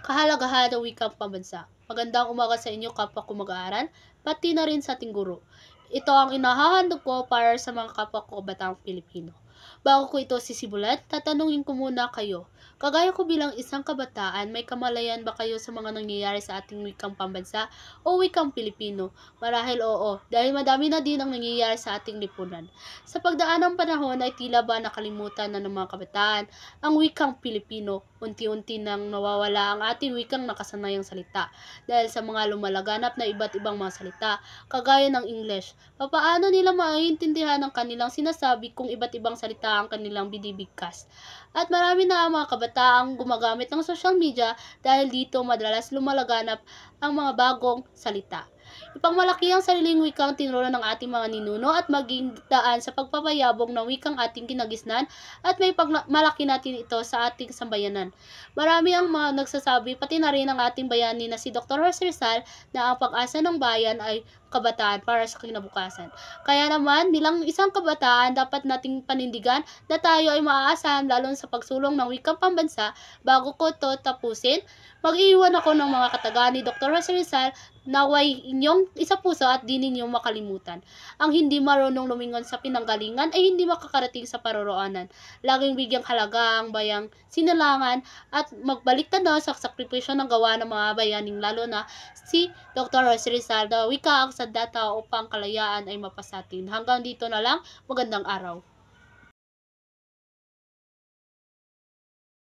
Kahalagahan ng wikang pambansa. Magandang umaga sa inyo kapwa ko mag-aaral, pati na rin sa ating guro. Ito ang inahahandog ko para sa mga kapwa ko batang Pilipino. Bago ko ito sisimulan, tatanungin ko muna kayo. Kagaya ko bilang isang kabataan, may kamalayan ba kayo sa mga nangyayari sa ating wikang pambansa o wikang Pilipino? Marahil oo, dahil madami na din ang nangyayari sa ating lipunan. Sa pagdaan ng panahon ay tila ba nakalimutan na ng mga kabataan ang wikang Pilipino. Unti-unti nang nawawala ang ating wikang nakasanayang salita dahil sa mga lumalaganap na iba't ibang mga salita, kagaya ng English. Papaano nila maiintindihan ang kanilang sinasabi kung iba't ibang salita ang kanilang binibigkas? At marami na ang mga kabataang gumagamit ng social media dahil dito madalas lumalaganap ang mga bagong salita. Ipangmalaki ang sariling wikang tinuro ng ating mga ninuno at maging daan sa pagpapayabong ng wikang ating kinagisnan at may pagmalaki natin ito sa ating sambayanan. Marami ang mga nagsasabi, pati na rin ang ating bayani na si Dr. Jose Rizal, na ang pag-asa ng bayan ay kabataan para sa kinabukasan. Kaya naman, bilang isang kabataan, dapat nating panindigan na tayo ay maaasahan lalo sa pagsulong ng wikang pambansa. Bago ko to tapusin, mag-iwan ako ng mga kataga ni Dr. Jose Rizal. Naway inyong isapuso at di ninyong makalimutan. Ang hindi marunong lumingon sa pinanggalingan ay hindi makakarating sa paroroonan. Laging bigyang halaga ang bayang sinilangan at magbalik tanaw sa sakripisyo ng gawa ng mga bayaning, lalo na si Dr. Jose Rizal, na wika ang sandata upang kalayaan ay mapasatin. Hanggang dito na lang, magandang araw.